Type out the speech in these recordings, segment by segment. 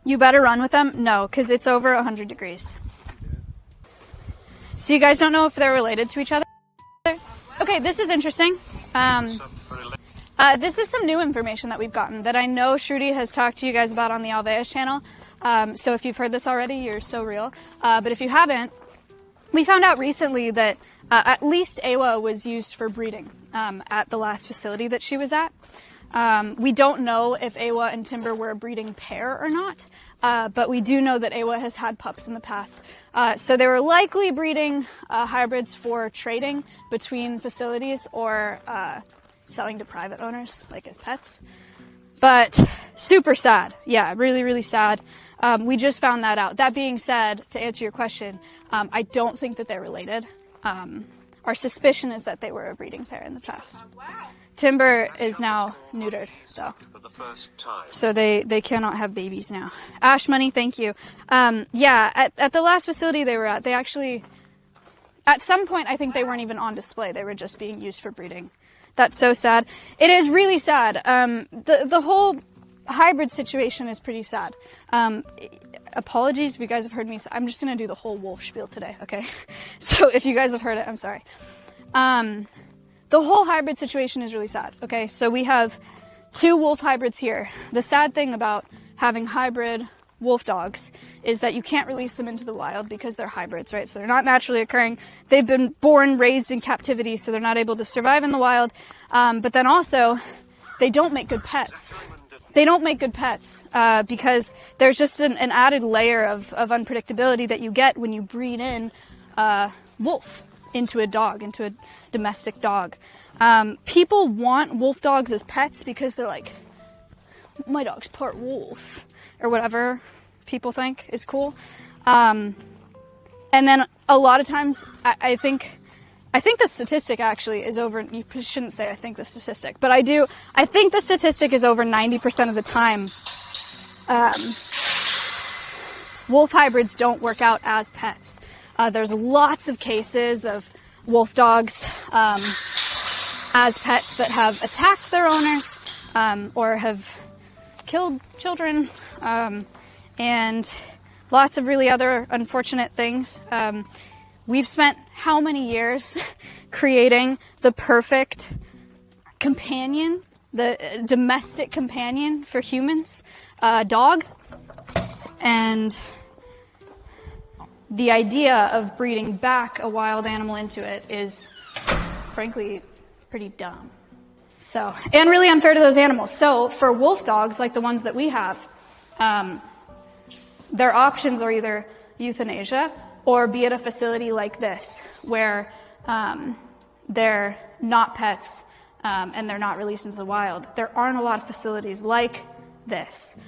You better run with them? No, because it's over 100 degrees. So you guys don't know if they're related to each other? Okay, this is interesting. This is some new information that we've gotten that I know Shruti has talked to you guys about on the Alveus channel. So if you've heard this already, you're so real. But if you haven't, we found out recently that at least Awa was used for breeding at the last facility that she was at. We don't know if Awa and Timber were a breeding pair or not, but we do know that Awa has had pups in the past. So they were likely breeding hybrids for trading between facilities or selling to private owners, like as pets. But super sad. Yeah, really, really sad. We just found that out. That being said, to answer your question, I don't think that they're related. Our suspicion is that they were a breeding pair in the past. Timber is now neutered, though. So they cannot have babies now. Ash Money, thank you. Yeah, at the last facility they were at, they actually, at some point, I think they weren't even on display. They were just being used for breeding. That's so sad. It is really sad. The whole hybrid situation is pretty sad. Apologies if you guys have heard me. I'm just going to do the whole wolf spiel today, okay? So if you guys have heard it, I'm sorry. The whole hybrid situation is really sad, okay? So we have 2 wolf hybrids here. The sad thing about having hybrid wolf dogs is that you can't release them into the wild because they're hybrids, right? So they're not naturally occurring. They've been born, raised in captivity, so they're not able to survive in the wild. But then also, they don't make good pets. They don't make good pets because there's just an added layer of unpredictability that you get when you breed in wolf into a dog, into a domestic dog. People want wolf dogs as pets because they're like, my dog's part wolf, or whatever people think is cool. And then a lot of times, I think the statistic actually is over, you shouldn't say I think the statistic, but I think the statistic is over 90% of the time, wolf hybrids don't work out as pets. There's lots of cases of wolf dogs as pets that have attacked their owners or have killed children, and lots of really other unfortunate things. We've spent how many years creating the perfect companion, the domestic companion for humans, dog, and the idea of breeding back a wild animal into it is, frankly, pretty dumb. So, and really unfair to those animals. So, for wolf dogs, like the ones that we have, their options are either euthanasia or be at a facility like this, where they're not pets and they're not released into the wild. There aren't a lot of facilities like this.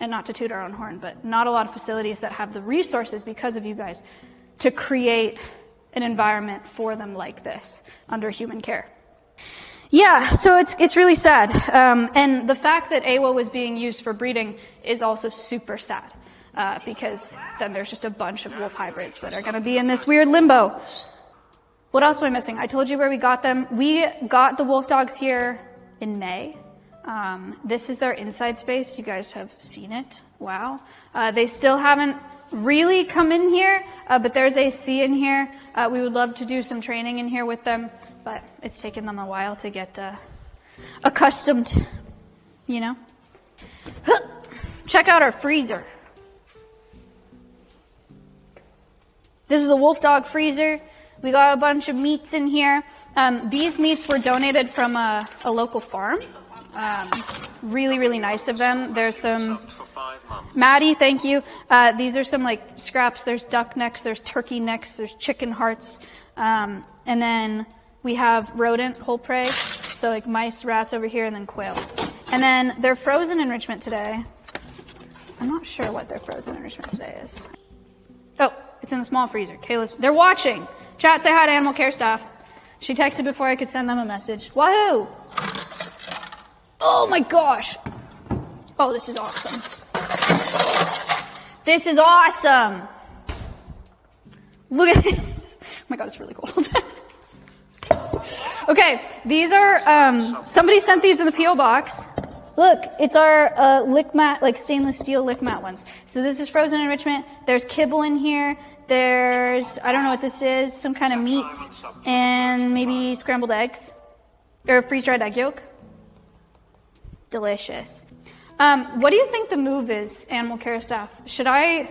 And not to toot our own horn, but not a lot of facilities that have the resources, because of you guys, to create an environment for them like this under human care. Yeah, so it's really sad. And the fact that Awa was being used for breeding is also super sad, because then there's just a bunch of wolf hybrids that are going to be in this weird limbo. What else am I missing? I told you where we got them. We got the wolf dogs here in May. This is their inside space. You guys have seen it. Wow. They still haven't really come in here, but there's AC in here. We would love to do some training in here with them, but it's taken them a while to get accustomed, you know. Check out our freezer. This is a wolf dog freezer. We got a bunch of meats in here. These meats were donated from a local farm. Really, really nice of them. There's some, Maddie, thank you. These are some like scraps. There's duck necks, there's turkey necks, there's chicken hearts. And then we have rodent whole prey. So like mice, rats over here, and then quail. And then their frozen enrichment today. I'm not sure what their frozen enrichment today is. Oh, it's in the small freezer. Kayla's, they're watching. Chat, say hi to animal care staff. She texted before I could send them a message. Wahoo! Oh my gosh. Oh, this is awesome. This is awesome. Look at this. Oh my god, it's really cold. Okay, these are, somebody sent these in the P.O. box. Look, it's our lick mat, like stainless steel lick mat ones. So this is frozen enrichment. There's kibble in here. There's, I don't know what this is, some kind of meats and maybe scrambled eggs or freeze-dried egg yolk. Delicious. What do you think the move is, animal care staff? Should I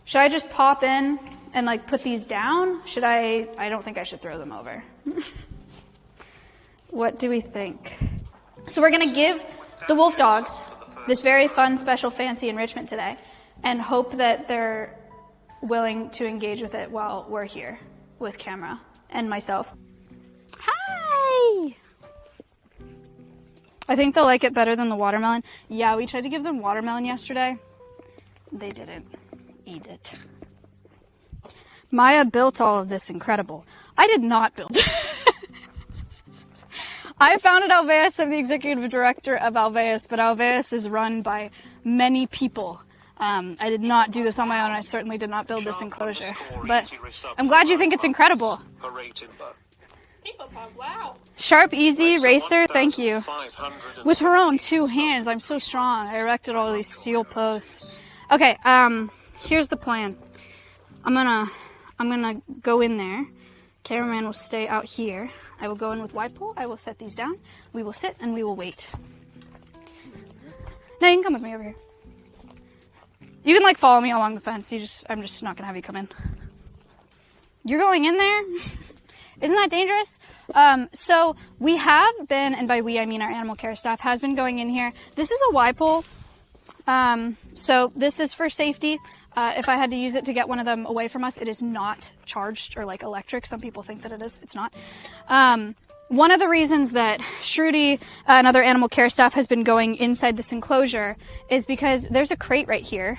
just pop in and like put these down? I don't think I should throw them over. What do we think? So we're going to give the wolf dogs this very fun, special, fancy enrichment today and hope that they're willing to engage with it while we're here with camera and myself. Hi! I think they'll like it better than the watermelon. Yeah, we tried to give them watermelon yesterday. They didn't eat it. Maya built all of this incredible. I did not build it. I founded Alveus. I'm the executive director of Alveus, but Alveus is run by many people. I did not do this on my own. I certainly did not build this enclosure. But I'm glad you think it's incredible. Wow. Sharp, easy, racer, thank you. With her own 2 hands, I'm so strong. I erected all these steel posts. Okay, here's the plan. I'm gonna go in there. Cameraman will stay out here. I will go in with wide pole. I will set these down. We will sit and we will wait. Now you can come with me over here. You can like follow me along the fence. I'm just not gonna have you come in. You're going in there? Isn't that dangerous? So we have been, and by we I mean our animal care staff has been going in here. This is a Y pole. So this is for safety. If I had to use it to get one of them away from us, it is not charged or like electric. Some people think that it is. It's not. One of the reasons that Shruti and other animal care staff has been going inside this enclosure is because there's a crate right here.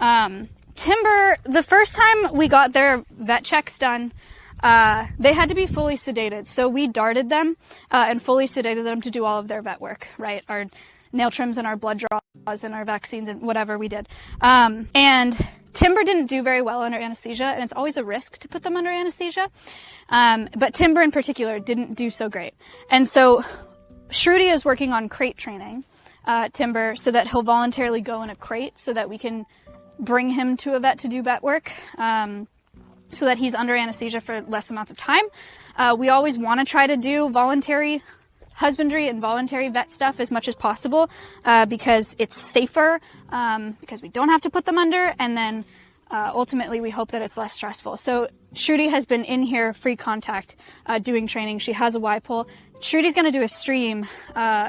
Timber, the first time we got their vet checks done, they had to be fully sedated. So we darted them and fully sedated them to do all of their vet work, right? Our nail trims and our blood draws and our vaccines and whatever we did. And Timber didn't do very well under anesthesia, and it's always a risk to put them under anesthesia. But Timber in particular didn't do so great. And so Shruti is working on crate training Timber so that he'll voluntarily go in a crate so that we can bring him to a vet to do vet work, so that he's under anesthesia for less amounts of time. We always want to try to do voluntary husbandry and voluntary vet stuff as much as possible, because it's safer, because we don't have to put them under, and then ultimately we hope that it's less stressful. So Shruti has been in here free contact doing training. She has a Y pole. Shruti's going to do a stream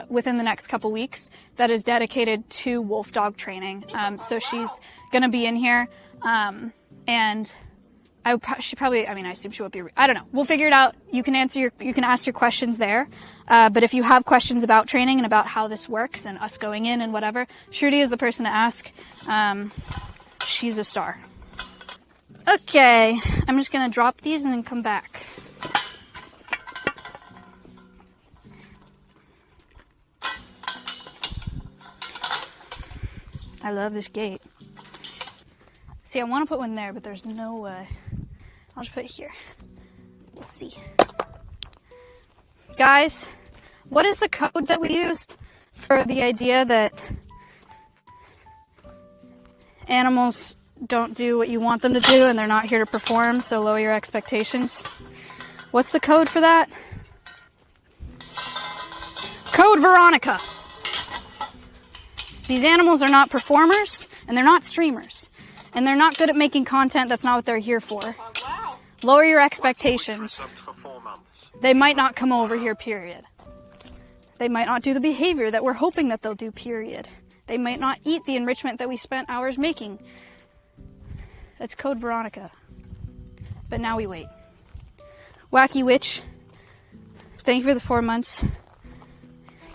within the next couple weeks that is dedicated to wolf dog training. So she's going to be in here, and I assume she won't be. I don't know. We'll figure it out. You can ask your questions there. But if you have questions about training and about how this works and us going in and whatever, Shruti is the person to ask. She's a star. Okay, I'm just gonna drop these and then come back. I love this gate. See, I want to put one there, but there's no way. I'll just put it here. We'll see. Guys, what is the code that we used for the idea that animals don't do what you want them to do and they're not here to perform, so lower your expectations? What's the code for that? Code Veronica. These animals are not performers, and they're not streamers. And they're not good at making content. That's not what they're here for. Wow. Lower your expectations. They might not come over here, period. They might not do the behavior that we're hoping that they'll do, period. They might not eat the enrichment that we spent hours making. That's Code Veronica. But now we wait. Wacky Witch, thank you for the 4 months.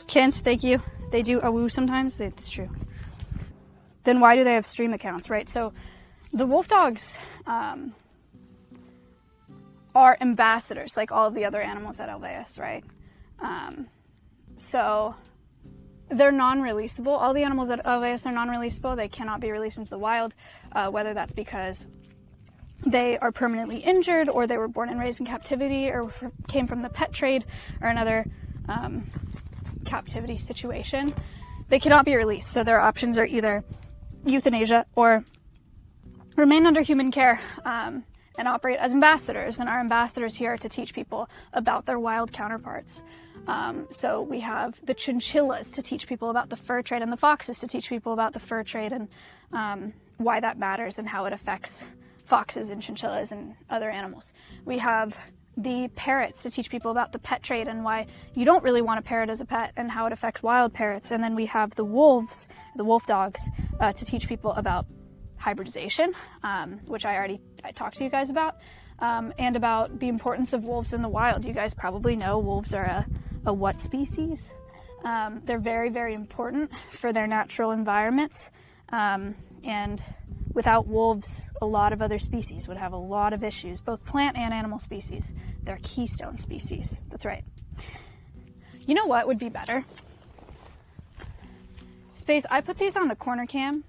Kent, thank you. They do awoo sometimes. It's true. Then why do they have stream accounts, right? So the wolf dogs are ambassadors, like all of the other animals at Alveus, right? So they're non-releasable. All the animals at Alveus are non-releasable. They cannot be released into the wild, whether that's because they are permanently injured, or they were born and raised in captivity, or came from the pet trade, or another captivity situation. they cannot be released. So their options are either euthanasia or remain under human care and operate as ambassadors. And our ambassadors here are to teach people about their wild counterparts. So we have the chinchillas to teach people about the fur trade, and the foxes to teach people about the fur trade and why that matters and how it affects foxes and chinchillas and other animals. We have the parrots to teach people about the pet trade and why you don't really want a parrot as a pet and how it affects wild parrots. And then we have the wolves, the wolf dogs, to teach people about hybridization, which I talked to you guys about, and about the importance of wolves in the wild. You guys probably know wolves are a what species? They're very, very important for their natural environments, and without wolves, a lot of other species would have a lot of issues, both plant and animal species. They're keystone species. That's right. You know what would be better? Space, I put these on the corner cam.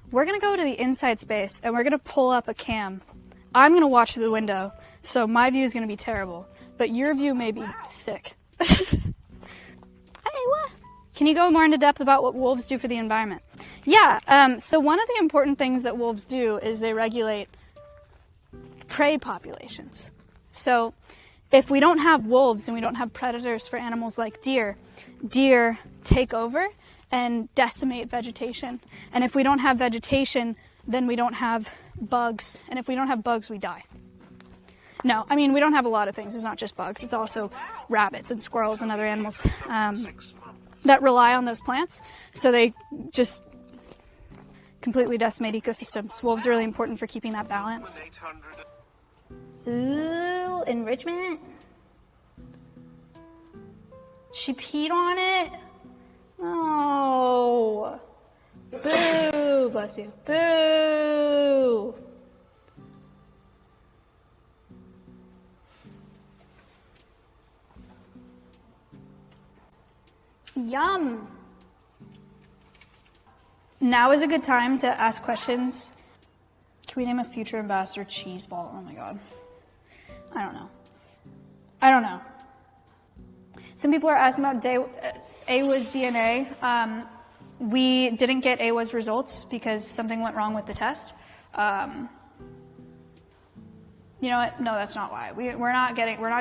We're going to go to the inside space, and we're going to pull up a cam. I'm going to watch through the window, so my view is going to be terrible, but your view may be sick. Hey, what? Can you go more into depth about what wolves do for the environment? Yeah, so one of the important things that wolves do is they regulate prey populations. So if we don't have wolves and we don't have predators for animals like deer, deer take over and decimate vegetation. And if we don't have vegetation, then we don't have bugs. And if we don't have bugs, we die. No, I mean, we don't have a lot of things. It's not just bugs. It's also rabbits and squirrels and other animals that rely on those plants. So they just completely decimate ecosystems. Wolves are really important for keeping that balance. Ooh, enrichment. She peed on it. Oh. Boo. Bless you. Boo. Yum. Now is a good time to ask questions. Can we name a future ambassador Cheeseball? Oh my god. I don't know. Some people are asking about Awa's DNA. We didn't get Awa's results because something went wrong with the test. You know what? No, that's not why. We're not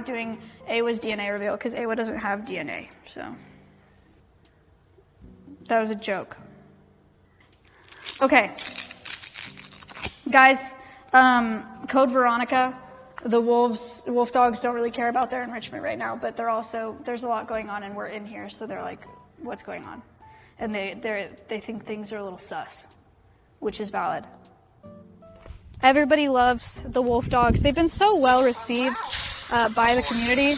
doing Awa's DNA reveal because Awa doesn't have DNA. So that was a joke. Okay, guys. Code Veronica. The wolf dogs don't really care about their enrichment right now, but there's a lot going on, and we're in here, so they're like, what's going on? And they think things are a little sus, which is valid. Everybody loves the wolf dogs. They've been so well received by the community.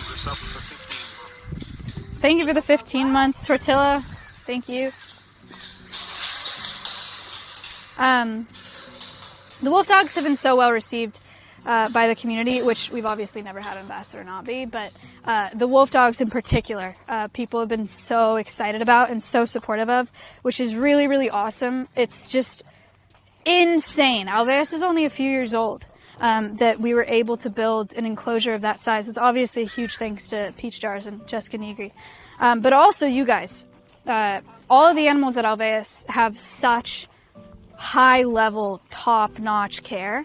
Thank you for the 15 months, Tortilla. Thank you. The wolf dogs have been so well received by the community, which we've obviously never had Ambassador not be, but the wolf dogs in particular, people have been so excited about and so supportive of, which is really, really awesome. It's just insane. Alveus is only a few years old, that we were able to build an enclosure of that size. It's obviously a huge thanks to Peach Jars and Jessica Negri, but also you guys. All of the animals at Alveus have such high-level, top-notch care.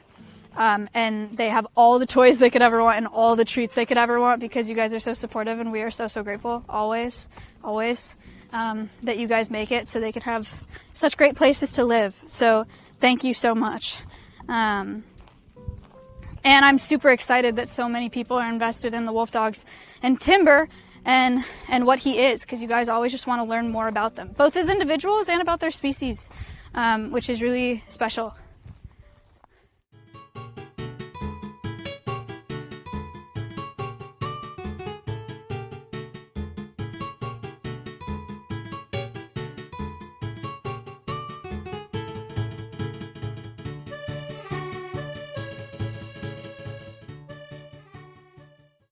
And they have all the toys they could ever want and all the treats they could ever want because you guys are so supportive, and we are so, so grateful, always, that you guys make it so they can have such great places to live. So thank you so much. And I'm super excited that so many people are invested in the wolf dogs and Timber and what he is, because you guys always just want to learn more about them, both as individuals and about their species, which is really special.